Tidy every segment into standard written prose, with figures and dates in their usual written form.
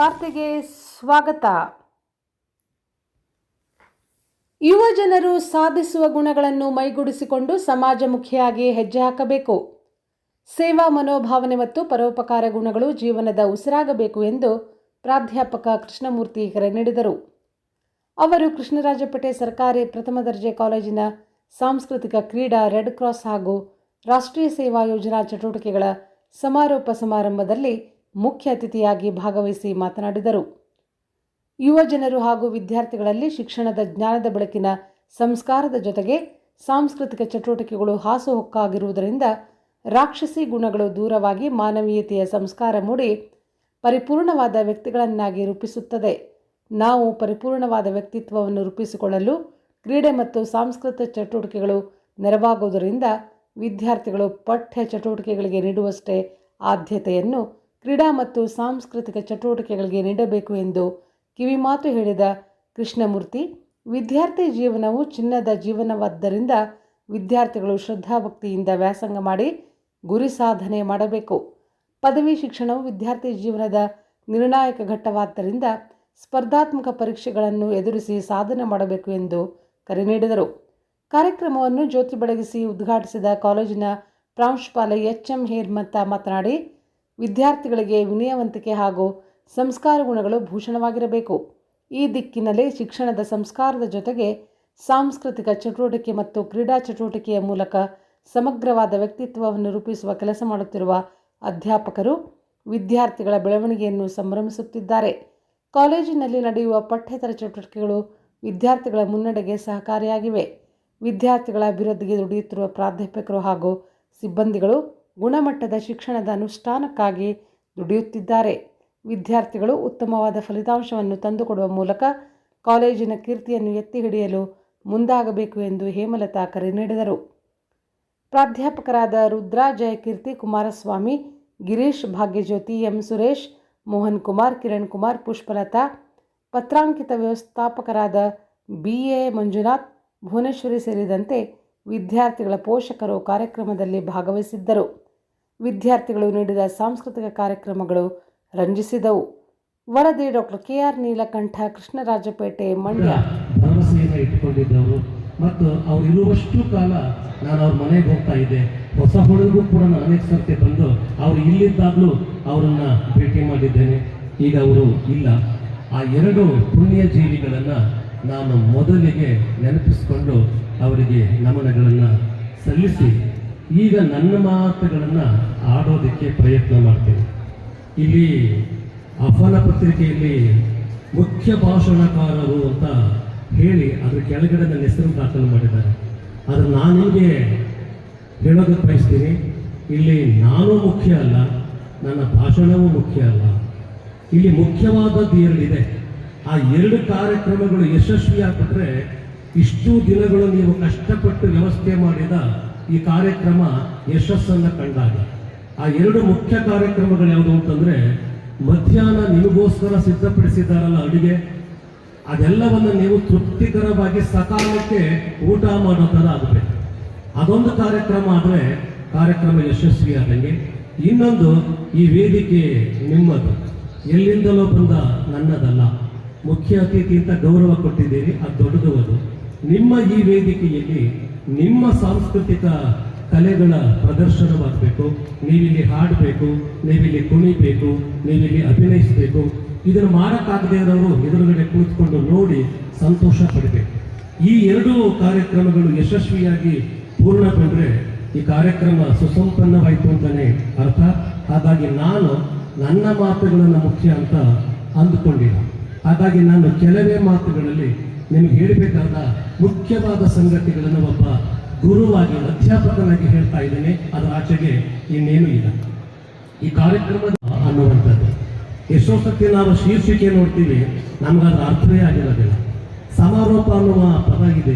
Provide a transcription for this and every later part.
ವಾರ್ತೆಗೆ ಸ್ವಾಗತ. ಯುವ ಜನರು ಸಾಧಿಸುವ ಗುಣಗಳನ್ನು ಮೈಗೂಡಿಸಿಕೊಂಡು ಸಮಾಜಮುಖಿಯಾಗಿ ಹೆಜ್ಜೆ ಹಾಕಬೇಕು. ಸೇವಾ ಮನೋಭಾವನೆ ಮತ್ತು ಪರೋಪಕಾರ ಗುಣಗಳು ಜೀವನದ ಉಸಿರಾಗಬೇಕು ಎಂದು ಪ್ರಾಧ್ಯಾಪಕ ಕೃಷ್ಣಮೂರ್ತಿ ಕರೆ ನೀಡಿದರು. ಅವರು ಕೃಷ್ಣರಾಜಪೇಟೆ ಸರ್ಕಾರಿ ಪ್ರಥಮ ದರ್ಜೆ ಕಾಲೇಜಿನ ಸಾಂಸ್ಕೃತಿಕ ಕ್ರೀಡಾ, ರೆಡ್ ಕ್ರಾಸ್ ಹಾಗೂ ರಾಷ್ಟ್ರೀಯ ಸೇವಾ ಯೋಜನಾ ಚಟುವಟಿಕೆಗಳ ಸಮಾರೋಪ ಸಮಾರಂಭದಲ್ಲಿ ಮುಖ್ಯ ಅತಿಥಿಯಾಗಿ ಭಾಗವಹಿಸಿ ಮಾತನಾಡಿದರು. ಯುವ ಜನರು ಹಾಗೂ ವಿದ್ಯಾರ್ಥಿಗಳಲ್ಲಿ ಶಿಕ್ಷಣದ ಜ್ಞಾನದ ಬೆಳಕಿನ ಸಂಸ್ಕಾರದ ಜೊತೆಗೆ ಸಾಂಸ್ಕೃತಿಕ ಚಟುವಟಿಕೆಗಳು ಹಾಸುಹೊಕ್ಕಾಗಿರುವುದರಿಂದ ರಾಕ್ಷಸಿ ಗುಣಗಳು ದೂರವಾಗಿ ಮಾನವೀಯತೆಯ ಸಂಸ್ಕಾರ ಮೂಡಿ ಪರಿಪೂರ್ಣವಾದ ವ್ಯಕ್ತಿಗಳನ್ನಾಗಿ ರೂಪಿಸುತ್ತದೆ. ನಾವು ಪರಿಪೂರ್ಣವಾದ ವ್ಯಕ್ತಿತ್ವವನ್ನು ರೂಪಿಸಿಕೊಳ್ಳಲು ಕ್ರೀಡೆ ಮತ್ತು ಸಾಂಸ್ಕೃತಿಕ ಚಟುವಟಿಕೆಗಳು ನೆರವಾಗುವುದರಿಂದ ವಿದ್ಯಾರ್ಥಿಗಳು ಪಠ್ಯ ಚಟುವಟಿಕೆಗಳಿಗೆ ನೀಡುವಷ್ಟೇ ಆದ್ಯತೆಯನ್ನು ಕ್ರೀಡಾ ಮತ್ತು ಸಾಂಸ್ಕೃತಿಕ ಚಟುವಟಿಕೆಗಳಿಗೆ ನೀಡಬೇಕು ಎಂದು ಕಿವಿಮಾತು ಹೇಳಿದ ಕೃಷ್ಣಮೂರ್ತಿ, ವಿದ್ಯಾರ್ಥಿ ಜೀವನವು ಚಿನ್ನದ ಜೀವನವಾದ್ದರಿಂದ ವಿದ್ಯಾರ್ಥಿಗಳು ಶ್ರದ್ಧಾಭಕ್ತಿಯಿಂದ ವ್ಯಾಸಂಗ ಮಾಡಿ ಗುರಿ ಸಾಧನೆ ಮಾಡಬೇಕು. ಪದವಿ ಶಿಕ್ಷಣವು ವಿದ್ಯಾರ್ಥಿ ಜೀವನದ ನಿರ್ಣಾಯಕ ಘಟ್ಟವಾದ್ದರಿಂದ ಸ್ಪರ್ಧಾತ್ಮಕ ಪರೀಕ್ಷೆಗಳನ್ನು ಎದುರಿಸಿ ಸಾಧನೆ ಮಾಡಬೇಕು ಎಂದು ಕರೆ ನೀಡಿದರು. ಕಾರ್ಯಕ್ರಮವನ್ನು ಜ್ಯೋತಿ ಬೆಳಗಿಸಿ ಉದ್ಘಾಟಿಸಿದ ಕಾಲೇಜಿನ ಪ್ರಾಂಶುಪಾಲ ಎಚ್.ಎಂ. ಹೇಮಂತ ಮಾತನಾಡಿ, ವಿದ್ಯಾರ್ಥಿಗಳಿಗೆ ವಿನಯವಂತಿಕೆ ಹಾಗೂ ಸಂಸ್ಕಾರ ಗುಣಗಳು ಭೂಷಣವಾಗಿರಬೇಕು. ಈ ದಿಕ್ಕಿನಲ್ಲಿ ಶಿಕ್ಷಣದ ಸಂಸ್ಕಾರದ ಜೊತೆಗೆ ಸಾಂಸ್ಕೃತಿಕ ಚಟುವಟಿಕೆ ಮತ್ತು ಕ್ರೀಡಾ ಚಟುವಟಿಕೆಯ ಮೂಲಕ ಸಮಗ್ರವಾದ ವ್ಯಕ್ತಿತ್ವವನ್ನು ರೂಪಿಸುವ ಕೆಲಸ ಮಾಡುತ್ತಿರುವ ಅಧ್ಯಾಪಕರು ವಿದ್ಯಾರ್ಥಿಗಳ ಬೆಳವಣಿಗೆಯನ್ನು ಸಂಭ್ರಮಿಸುತ್ತಿದ್ದಾರೆ. ಕಾಲೇಜಿನಲ್ಲಿ ನಡೆಯುವ ಪಠ್ಯೇತರ ಚಟುವಟಿಕೆಗಳು ವಿದ್ಯಾರ್ಥಿಗಳ ಮುನ್ನಡೆಗೆ ಸಹಕಾರಿಯಾಗಿವೆ. ವಿದ್ಯಾರ್ಥಿಗಳ ಅಭಿವೃದ್ಧಿಗೆ ದುಡಿಯುತ್ತಿರುವ ಪ್ರಾಧ್ಯಾಪಕರು ಹಾಗೂ ಸಿಬ್ಬಂದಿಗಳು ಗುಣಮಟ್ಟದ ಶಿಕ್ಷಣದ ಅನುಷ್ಠಾನಕ್ಕಾಗಿ ದುಡಿಯುತ್ತಿದ್ದಾರೆ. ವಿದ್ಯಾರ್ಥಿಗಳು ಉತ್ತಮವಾದ ಫಲಿತಾಂಶವನ್ನು ತಂದುಕೊಡುವ ಮೂಲಕ ಕಾಲೇಜಿನ ಕೀರ್ತಿಯನ್ನು ಎತ್ತಿ ಹಿಡಿಯಲು ಮುಂದಾಗಬೇಕು ಎಂದು ಹೇಮಲತಾ ಕರೆ ನೀಡಿದರು. ಪ್ರಾಧ್ಯಾಪಕರಾದ ರುದ್ರಾ, ಜಯಕೀರ್ತಿ, ಕುಮಾರಸ್ವಾಮಿ, ಗಿರೀಶ್, ಭಾಗ್ಯಜ್ಯೋತಿ, ಎಂ. ಸುರೇಶ್, ಮೋಹನ್ ಕುಮಾರ್, ಕಿರಣ್ ಕುಮಾರ್, ಪುಷ್ಪಲತಾ, ಪತ್ರಾಂಕಿತ ವ್ಯವಸ್ಥಾಪಕರಾದ ಬಿ.ಎ. ಮಂಜುನಾಥ್, ಭುವನೇಶ್ವರಿ ಸೇರಿದಂತೆ ವಿದ್ಯಾರ್ಥಿಗಳ ಪೋಷಕರು ಕಾರ್ಯಕ್ರಮದಲ್ಲಿ ಭಾಗವಹಿಸಿದ್ದರು. ವಿದ್ಯಾರ್ಥಿಗಳು ನೀಡಿದ ಸಾಂಸ್ಕೃತಿಕ ಕಾರ್ಯಕ್ರಮಗಳು ರಂಜಿಸಿದವು. ವರದಿ ಡಾಕ್ಟರ್ ಕೆ.ಆರ್. ನೀಲಕಂಠ, ಕೃಷ್ಣರಾಜಪೇಟೆ, ಮಂಡ್ಯ. ಭರವಸೆಯನ್ನು ಇಟ್ಟುಕೊಂಡಿದ್ದವರು ಮತ್ತು ಅವರು ಇರುವಷ್ಟು ಕಾಲ ನಾನು ಅವ್ರ ಮನೆಗೆ ಹೋಗ್ತಾ ಇದ್ದೆ. ಹೊಸ ಹುಡುಗರು ಕೂಡ ನಾನು ಅನೇಕ ಸರ್ತಿ ಬಂದು ಅವರು ಇಲ್ಲಿದ್ದಾಗಲೂ ಅವರನ್ನು ಭೇಟಿ ಮಾಡಿದ್ದೇನೆ. ಈಗ ಅವರು ಇಲ್ಲ. ಆ ಎರಡು ಪುಣ್ಯ ಜೀವಿಗಳನ್ನು ನಾನು ಮೊದಲಿಗೆ ನೆನಪಿಸಿಕೊಂಡು ಅವರಿಗೆ ನಮನಗಳನ್ನು ಸಲ್ಲಿಸಿ ಈಗ ನನ್ನ ಮಾತುಗಳನ್ನು ಆಡೋದಕ್ಕೆ ಪ್ರಯತ್ನ ಮಾಡ್ತೇನೆ. ಇಲ್ಲಿ ಆಹ್ವಾನ ಪತ್ರಿಕೆಯಲ್ಲಿ ಮುಖ್ಯ ಭಾಷಣಕಾರರು ಅಂತ ಹೇಳಿ ಅದರ ಕೆಳಗಡೆ ನನ್ನ ಹೆಸರು ದಾಖಲು ಮಾಡಿದ್ದಾರೆ. ಆದರೆ ನಾನು ನಿಮಗೆ ಹೇಳೋದಕ್ಕೆ ಬಯಸ್ತೀನಿ, ಇಲ್ಲಿ ನಾನು ಮುಖ್ಯ ಅಲ್ಲ, ನನ್ನ ಭಾಷಣವೂ ಮುಖ್ಯ ಅಲ್ಲ. ಇಲ್ಲಿ ಮುಖ್ಯವಾದದ್ದು ಎರಡಿದೆ. ಆ ಎರಡು ಕಾರ್ಯಕ್ರಮಗಳು ಯಶಸ್ವಿಯಾಗ್ಬಿಟ್ರೆ ಇಷ್ಟು ದಿನಗಳು ನೀವು ಕಷ್ಟಪಟ್ಟು ವ್ಯವಸ್ಥೆ ಮಾಡಿದ ಈ ಕಾರ್ಯಕ್ರಮ ಯಶಸ್ಸನ್ನು ಕಂಡಾಗ ಆ ಎರಡು ಮುಖ್ಯ ಕಾರ್ಯಕ್ರಮಗಳು ಯಾವುದು ಅಂತಂದರೆ, ಮಧ್ಯಾಹ್ನ ನಿಮಗೋಸ್ಕರ ಸಿದ್ಧಪಡಿಸಿದ್ದಾರಲ್ಲ ಅಡುಗೆ, ಅದೆಲ್ಲವನ್ನು ನೀವು ತೃಪ್ತಿಕರವಾಗಿ ಸಕಾಲಕ್ಕೆ ಊಟ ಮಾಡೋ ಥರ ಆಗಬೇಕು. ಅದೊಂದು ಕಾರ್ಯಕ್ರಮ ಆದರೆ ಕಾರ್ಯಕ್ರಮ ಯಶಸ್ವಿಯಾದಂಗೆ. ಇನ್ನೊಂದು, ಈ ವೇದಿಕೆ ನಿಮ್ಮದು, ಎಲ್ಲಿಂದಲೋ ಬಂದ ನನ್ನದಲ್ಲ. ಮುಖ್ಯ ಅತಿಥಿ ಅಂತ ಗೌರವ ಕೊಟ್ಟಿದ್ದೀರಿ, ಅದು ದೊಡ್ಡದು. ಅದು ನಿಮ್ಮ ಈ ವೇದಿಕೆಯಲ್ಲಿ ನಿಮ್ಮ ಸಾಂಸ್ಕೃತಿಕ ಕಲೆಗಳ ಪ್ರದರ್ಶನವಾಗಬೇಕು. ನೀವಿಲ್ಲಿ ಹಾಡಬೇಕು, ನೀವಿಲ್ಲಿ ಕುಣಿಬೇಕು, ನೀವಿಲ್ಲಿ ಅಭಿನಯಿಸಬೇಕು. ಇದನ್ನು ಮಾಡೋಕ್ಕಾಗದೇ ಇರೋರು ಎದುರುಗಡೆ ಕುಳಿತುಕೊಂಡು ನೋಡಿ ಸಂತೋಷ ಪಡಬೇಕು. ಈ ಎರಡೂ ಕಾರ್ಯಕ್ರಮಗಳು ಯಶಸ್ವಿಯಾಗಿ ಪೂರ್ಣಗೊಂಡ್ರೆ ಈ ಕಾರ್ಯಕ್ರಮ ಸುಸಂಪನ್ನವಾಯಿತು ಅಂತಲೇ ಅರ್ಥ. ಹಾಗಾಗಿ ನಾನು ನನ್ನ ಮಾತುಗಳನ್ನು ಮುಖ್ಯ ಅಂತ ಅಂದುಕೊಂಡಿಲ್ಲ. ಹಾಗಾಗಿ ನಾನು ಕೆಲವೇ ಮಾತುಗಳಲ್ಲಿ ನಿಮಗೆ ಹೇಳಬೇಕಾದ ಮುಖ್ಯವಾದ ಸಂಗತಿಗಳನ್ನು ಒಬ್ಬ ಗುರುವಾಗಿ, ಅಧ್ಯಾಪಕನಾಗಿ ಹೇಳ್ತಾ ಇದ್ದೇನೆ. ಅದರ ಆಚೆಗೆ ಇನ್ನೇನು ಇಲ್ಲ. ಈ ಕಾರ್ಯಕ್ರಮದ ಅನ್ನುವಂಥದ್ದು ಎಷ್ಟೋ ಸತಿ ನಾವು ಶೀರ್ಷಿಕೆ ನೋಡ್ತೀವಿ, ನಮಗದ್ರ ಅರ್ಥವೇ ಆಗಿರೋದಿಲ್ಲ. ಸಮಾರೋಪ ಅನ್ನುವ ಪದ ಇದೆ.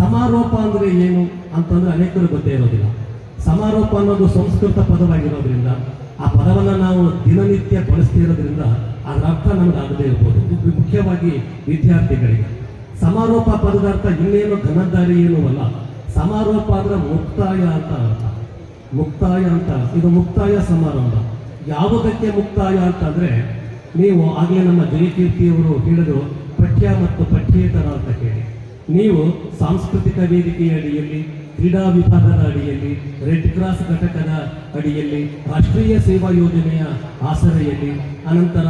ಸಮಾರೋಪ ಅಂದರೆ ಏನು ಅಂತಂದರೆ ಅನೇಕರು ಗೊತ್ತೇ ಇರೋದಿಲ್ಲ. ಸಮಾರೋಪ ಅನ್ನೋದು ಸಂಸ್ಕೃತ ಪದವಾಗಿರೋದ್ರಿಂದ ಆ ಪದವನ್ನು ನಾವು ದಿನನಿತ್ಯ ಬಳಸ್ತಿರೋದ್ರಿಂದ ಅದರ ಅರ್ಥ ನಮಗೆ ಆಗದೇ ಇರ್ಬೋದು. ಮುಖ್ಯವಾಗಿ ವಿದ್ಯಾರ್ಥಿಗಳಿಗೆ ಸಮಾರೋಪ ಪದದ ಅರ್ಥ ಇನ್ನೇನು ಘನದಾರಿ ಏನೂ ಅಲ್ಲ. ಸಮಾರೋಪ ಅಂದ್ರೆ ಮುಕ್ತಾಯ ಅಂತ ಅರ್ಥ. ಮುಕ್ತಾಯ ಅಂತ, ಇದು ಮುಕ್ತಾಯ ಸಮಾರಂಭ. ಯಾವುದಕ್ಕೆ ಮುಕ್ತಾಯ ಅಂತಂದ್ರೆ, ನೀವು ಆಗಲೇ ನಮ್ಮ ಜಯಕೀರ್ತಿಯವರು ಹೇಳಿದ್ರು ಪಠ್ಯ ಮತ್ತು ಪಠ್ಯೇತರ ಅಂತ ಹೇಳಿ. ನೀವು ಸಾಂಸ್ಕೃತಿಕ ವೇದಿಕೆಯ ಅಡಿಯಲ್ಲಿ, ಕ್ರೀಡಾ ವಿಭಾಗದ ಅಡಿಯಲ್ಲಿ, ರೆಡ್ ಕ್ರಾಸ್ ಘಟಕದ ಅಡಿಯಲ್ಲಿ, ರಾಷ್ಟ್ರೀಯ ಸೇವಾ ಯೋಜನೆಯ ಆಸರೆಯಲ್ಲಿ, ಅನಂತರ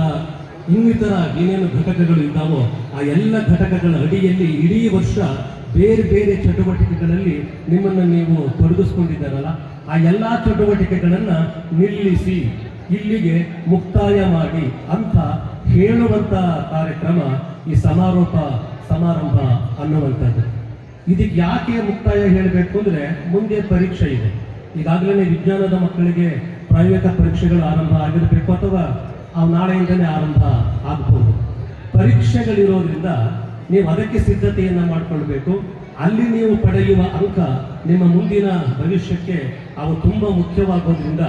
ಇನ್ನಿತರ ಏನೇನು ಘಟಕಗಳು ಇದ್ದಾವೋ ಆ ಎಲ್ಲ ಘಟಕಗಳ ಅಡಿಯಲ್ಲಿ ಇಡೀ ವರ್ಷ ಬೇರೆ ಬೇರೆ ಚಟುವಟಿಕೆಗಳಲ್ಲಿ ನಿಮ್ಮನ್ನು ನೀವು ತೊಡಗಿಸ್ಕೊಂಡಿದ್ದಾರಲ್ಲ, ಆ ಎಲ್ಲ ಚಟುವಟಿಕೆಗಳನ್ನು ನಿಲ್ಲಿಸಿ ಇಲ್ಲಿಗೆ ಮುಕ್ತಾಯ ಮಾಡಿ ಅಂತ ಹೇಳುವಂಥ ಕಾರ್ಯಕ್ರಮ ಈ ಸಮಾರಂಭ ಅನ್ನುವಂಥದ್ದು. ಇದಕ್ಕೆ ಯಾಕೆ ಮುಕ್ತಾಯ ಹೇಳಬೇಕು ಅಂದರೆ, ಮುಂದೆ ಪರೀಕ್ಷೆ ಇದೆ. ಈಗಾಗಲೇ ವಿಜ್ಞಾನದ ಮಕ್ಕಳಿಗೆ ಪ್ರಾಯೋಗಿಕ ಪರೀಕ್ಷೆಗಳು ಆರಂಭ ಆಗಿರಬೇಕು ಅಥವಾ ಅವು ನಾಳೆಯಿಂದಲೇ ಆರಂಭ ಆಗಬಹುದು. ಪರೀಕ್ಷೆಗಳಿರೋದ್ರಿಂದ ನೀವು ಅದಕ್ಕೆ ಸಿದ್ಧತೆಯನ್ನು ಮಾಡಿಕೊಳ್ಬೇಕು. ಅಲ್ಲಿ ನೀವು ಪಡೆಯುವ ಅಂಕ ನಿಮ್ಮ ಮುಂದಿನ ಭವಿಷ್ಯಕ್ಕೆ ಅವು ತುಂಬ ಮುಖ್ಯವಾಗೋದ್ರಿಂದ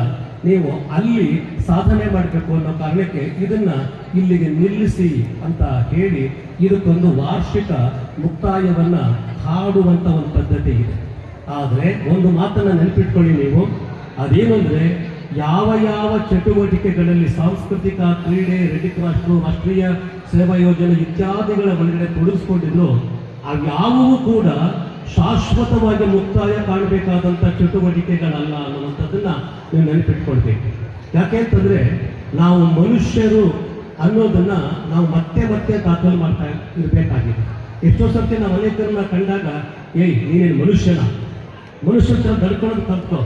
ನೀವು ಅಲ್ಲಿ ಸಾಧನೆ ಮಾಡಬೇಕು ಅನ್ನೋ ಕಾರಣಕ್ಕೆ ಇದನ್ನು ಇಲ್ಲಿಗೆ ನಿಲ್ಲಿಸಿ ಅಂತ ಹೇಳಿ ಇದಕ್ಕೊಂದು ವಾರ್ಷಿಕ ಮುಕ್ತಾಯವನ್ನು ಹಾಡುವಂಥ ಒಂದು ಪದ್ಧತಿ ಇದೆ. ಆದರೆ ಒಂದು ಮಾತನ್ನು ನೆನಪಿಟ್ಕೊಳ್ಳಿ ನೀವು, ಅದೇನು ಅಂದರೆ ಯಾವ ಚಟುವಟಿಕೆಗಳಲ್ಲಿ ಸಾಂಸ್ಕೃತಿಕ, ಕ್ರೀಡೆ, ರೆಡ್ ಕ್ರಾಸ್, ರಾಷ್ಟ್ರೀಯ ಸೇವಾ ಯೋಜನೆ ಇತ್ಯಾದಿಗಳ ಒಳಗಡೆ ತೊಡಗಿಸ್ಕೊಂಡಿದ್ರು ಅವ್ಯಾವೂ ಕೂಡ ಶಾಶ್ವತವಾಗಿ ಮುಕ್ತಾಯ ಕಾಣಬೇಕಾದಂಥ ಚಟುವಟಿಕೆಗಳಲ್ಲ ಅನ್ನುವಂಥದ್ದನ್ನು ನೀವು ನೆನಪಿಟ್ಕೊಳ್ಬೇಕು. ಯಾಕೆಂತಂದರೆ ನಾವು ಮನುಷ್ಯರು ಅನ್ನೋದನ್ನು ನಾವು ಮತ್ತೆ ದಾಖಲು ಮಾಡ್ತಾ ಇರಬೇಕಾಗಿದೆ. ಎಷ್ಟೋ ಸರ್ತಿ ನಾವು ಅನೇಕರನ್ನ ಕಂಡಾಗ ನೀನೇನು ಮನುಷ್ಯ ದಡ್ಕೊಳ್ಳೋದು ಕಲ್ತ್ಕೋ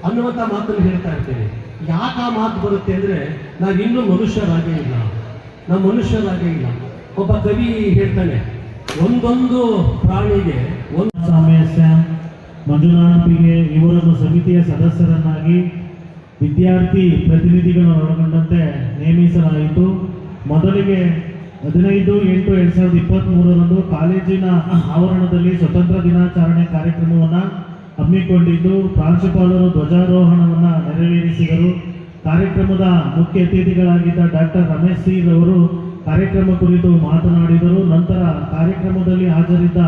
ಅನ್ನುವಂಥ ಮಾತನ್ನು ಹೇಳ್ತಾ ಇರ್ತೇವೆ. ಯಾಕೆ ಆ ಮಾತು ಬರುತ್ತೆ ಅಂದರೆ, ನಾವಿನ್ನೂ ಮನುಷ್ಯರಾಗೇ ಇಲ್ಲ. ಒಬ್ಬ ಕವಿ ಹೇಳ್ತಾನೆ, ಒಂದೊಂದು ಪ್ರಾಣಿಗೆ ಒಂದು ಸಾಮರಸ್ಯ ಮಂಜುನಾಥ್ಗೆ ಇವರನ್ನು ಸಮಿತಿಯ ಸದಸ್ಯರನ್ನಾಗಿ ವಿದ್ಯಾರ್ಥಿ ಪ್ರತಿನಿಧಿಗಳನ್ನು ಒಳಗೊಂಡಂತೆ ನೇಮಿಸಲಾಯಿತು. ಮೊದಲಿಗೆ 15/8/2023 ಕಾಲೇಜಿನ ಆವರಣದಲ್ಲಿ ಸ್ವತಂತ್ರ ದಿನಾಚರಣೆ ಕಾರ್ಯಕ್ರಮವನ್ನು ಹಮ್ಮಿಕೊಂಡಿದ್ದು ಪ್ರಾಂಶುಪಾಲರು ಧ್ವಜಾರೋಹಣವನ್ನು ನೆರವೇರಿಸಿದರು. ಕಾರ್ಯಕ್ರಮದ ಮುಖ್ಯ ಅತಿಥಿಗಳಾಗಿದ್ದ ಡಾಕ್ಟರ್ ರಮೇಶ್ ಸಿ ರವರು ಕಾರ್ಯಕ್ರಮ ಕುರಿತು ಮಾತನಾಡಿದರು. ನಂತರ ಕಾರ್ಯಕ್ರಮದಲ್ಲಿ ಹಾಜರಿದ್ದ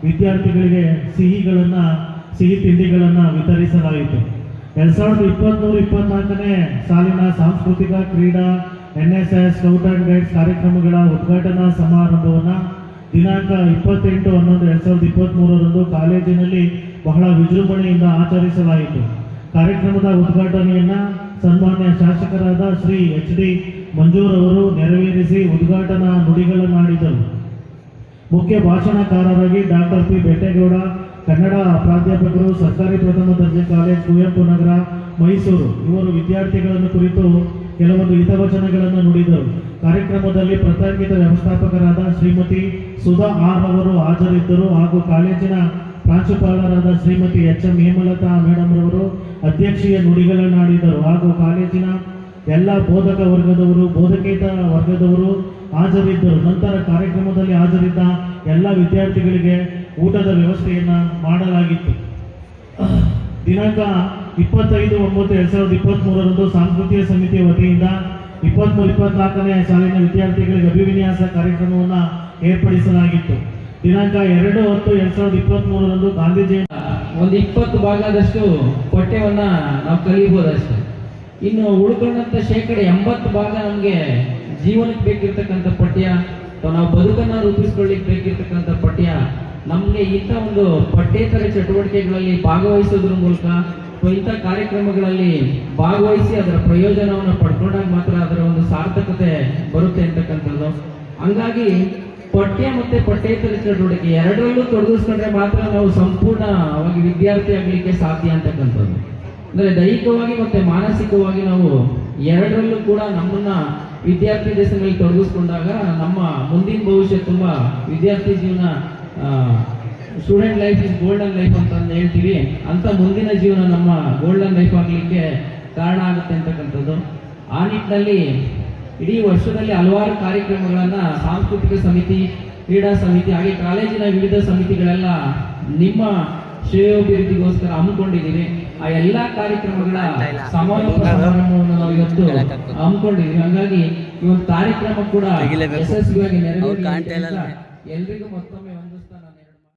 ವಿದ್ಯಾರ್ಥಿಗಳಿಗೆ ಸಿಹಿ ತಿಂಡಿಗಳನ್ನು ವಿತರಿಸಲಾಯಿತು. 2023-24ನೇ ಸಾಲಿನ ಸಾಂಸ್ಕೃತಿಕ, ಕ್ರೀಡಾ, NSS, ಸ್ಕೌಟ್ ಆ್ಯಂಡ್ ಗೈಡ್ಸ್ ಕಾರ್ಯಕ್ರಮಗಳ ಉದ್ಘಾಟನಾ ಸಮಾರಂಭವನ್ನು ದಿನಾಂಕ 28/11/2023 ಕಾಲೇಜಿನಲ್ಲಿ ಬಹಳ ವಿಜೃಂಭಣೆಯಿಂದ ಆಚರಿಸಲಾಯಿತು. ಕಾರ್ಯಕ್ರಮದ ಉದ್ಘಾಟನೆಯನ್ನು ಸನ್ಮಾನ್ಯ ಶಾಸಕರಾದ ಶ್ರೀ HD ಮಂಜೂರವರು ನೆರವೇರಿಸಿ ಉದ್ಘಾಟನಾ ನುಡಿಗಳನ್ನಾಡಿದರು. ಮುಖ್ಯ ಭಾಷಣಕಾರರಾಗಿ ಡಾಕ್ಟರ್ P ಬೆಟ್ಟೇಗೌಡ, ಕನ್ನಡ ಪ್ರಾಧ್ಯಾಪಕರು, ಸರ್ಕಾರಿ ಪ್ರಥಮ ದರ್ಜೆ ಕಾಲೇಜ್, ಕುವೆಂಪು ನಗರ, ಮೈಸೂರು ಇವರು ವಿದ್ಯಾರ್ಥಿಗಳನ್ನು ಕುರಿತು ಕೆಲವೊಂದು ಹಿತವಚನಗಳನ್ನು ನುಡಿದರು. ಕಾರ್ಯಕ್ರಮದಲ್ಲಿ ಪ್ರತಿಷ್ಠಿತ ವ್ಯವಸ್ಥಾಪಕರಾದ ಶ್ರೀಮತಿ ಸುಧಾ ಆರ್ ಅವರು ಹಾಜರಿದ್ದರು ಹಾಗೂ ಕಾಲೇಜಿನ ಪ್ರಾಂಶುಪಾಲರಾದ ಶ್ರೀಮತಿ HM ಹೇಮಲತಾ ಮೇಡಮ್ ರವರು ಅಧ್ಯಕ್ಷೀಯ ನುಡಿಗಳನ್ನಾಡಿದರು ಹಾಗೂ ಕಾಲೇಜಿನ ಎಲ್ಲ ಬೋಧಕ ವರ್ಗದವರು, ಬೋಧಕೇತರ ವರ್ಗದವರು ಹಾಜರಿದ್ದರು. ನಂತರ ಕಾರ್ಯಕ್ರಮದಲ್ಲಿ ಹಾಜರಿದ್ದ ಎಲ್ಲ ವಿದ್ಯಾರ್ಥಿಗಳಿಗೆ ಊಟದ ವ್ಯವಸ್ಥೆಯನ್ನು ಮಾಡಲಾಗಿತ್ತು. ದಿನಾಂಕ 25/9/2023 ಸಾಂಸ್ಕೃತಿಕ ಸಮಿತಿಯ ವತಿಯಿಂದ 23-24ನೇ ಸಾಲಿನ ವಿದ್ಯಾರ್ಥಿಗಳಿಗೆ ಅಭಿವಿನ್ಯಾಸ ಕಾರ್ಯಕ್ರಮವನ್ನು ಏರ್ಪಡಿಸಲಾಗಿತ್ತು. ದಿನಾಂಕ 2/10/2023 ಗಾಂಧಿ ಜಯಂತಿ ಒಂದು 20 ಭಾಗದಷ್ಟು ಪಠ್ಯವನ್ನ ನಾವು ಕಲಿಬಹುದಷ್ಟೇ. ಇನ್ನು ಉಳ್ಕೊಂಡಂತ ಶೇಕಡ 80 ಭಾಗ ನಮಗೆ ಜೀವನಕ್ಕೆ ಬೇಕಿರ್ತಕ್ಕಂಥ ಪಠ್ಯ ಅಥವಾ ನಾವು ಬದುಕನ್ನು ರೂಪಿಸ್ಕೊಳ್ಳಿಕ್ಕೆ ಬೇಕಿರ್ತಕ್ಕಂಥ ಪಠ್ಯ ನಮಗೆ ಇಂಥ ಒಂದು ಪಠ್ಯೇತರ ಚಟುವಟಿಕೆಗಳಲ್ಲಿ ಭಾಗವಹಿಸೋದ್ರ ಮೂಲಕ ಅಥವಾ ಇಂಥ ಕಾರ್ಯಕ್ರಮಗಳಲ್ಲಿ ಭಾಗವಹಿಸಿ ಅದರ ಪ್ರಯೋಜನವನ್ನು ಪಡ್ಕೊಂಡಾಗ ಮಾತ್ರ ಅದರ ಒಂದು ಸಾರ್ಥಕತೆ ಬರುತ್ತೆ ಅಂತಕ್ಕಂಥದ್ದು. ಹಂಗಾಗಿ ಪಠ್ಯ ಮತ್ತೆ ಪಠ್ಯೇತರ ಚಟುವಟಿಕೆ ಎರಡರಲ್ಲೂ ತೊಡಗಿಸ್ಕೊಂಡ್ರೆ ಮಾತ್ರ ನಾವು ಸಂಪೂರ್ಣವಾಗಿ ವಿದ್ಯಾರ್ಥಿ ಆಗಲಿಕ್ಕೆ ಸಾಧ್ಯ ಅಂತಕ್ಕಂಥದ್ದು. ಅಂದರೆ ದೈಹಿಕವಾಗಿ ಮತ್ತೆ ಮಾನಸಿಕವಾಗಿ ನಾವು ಎರಡರಲ್ಲೂ ಕೂಡ ನಮ್ಮನ್ನ ವಿದ್ಯಾರ್ಥಿ ದೇಶದಲ್ಲಿ ತೊಡಗಿಸ್ಕೊಂಡಾಗ ನಮ್ಮ ಮುಂದಿನ ಭವಿಷ್ಯ ತುಂಬ ವಿದ್ಯಾರ್ಥಿ ಜೀವನ student life is golden life ಅಂತ ಹೇಳ್ತೀವಿ. ಅಂತ ಮುಂದಿನ ಜೀವನ ನಮ್ಮ ಗೋಲ್ಡನ್ ಲೈಫ್ ಆಗಲಿಕ್ಕೆ ಕಾರಣ ಆಗುತ್ತೆ ಅಂತಕ್ಕಂಥದ್ದು. ಆ ನಿಟ್ಟಿನಲ್ಲಿ ಇಡೀ ವರ್ಷದಲ್ಲಿ ಹಲವಾರು ಕಾರ್ಯಕ್ರಮಗಳನ್ನು ಸಾಂಸ್ಕೃತಿಕ ಸಮಿತಿ, ಕ್ರೀಡಾ ಸಮಿತಿ ಹಾಗೆ ಕಾಲೇಜಿನ ವಿವಿಧ ಸಮಿತಿಗಳೆಲ್ಲ ನಿಮ್ಮ ಶ್ರೇಯೋಭಿವೃದ್ಧಿಗೋಸ್ಕರ ಹಮ್ಮಿಕೊಂಡಿದ್ದೀವಿ. ಆ ಎಲ್ಲ ಕಾರ್ಯಕ್ರಮಗಳ ಸಮಾರೋಪ ಸಮಾರಂಭವನ್ನು ನಾವು ಇವತ್ತು ಹಮ್ಮಿಕೊಂಡಿದ್ದೀವಿ. ಹಾಗಾಗಿ ಈ ಒಂದು ಕಾರ್ಯಕ್ರಮ ಕೂಡ ಯಶಸ್ವಿಯಾಗಿ ನೆರವೇರಿದೆ. ಎಲ್ರಿಗೂ ಮತ್ತೊಮ್ಮೆ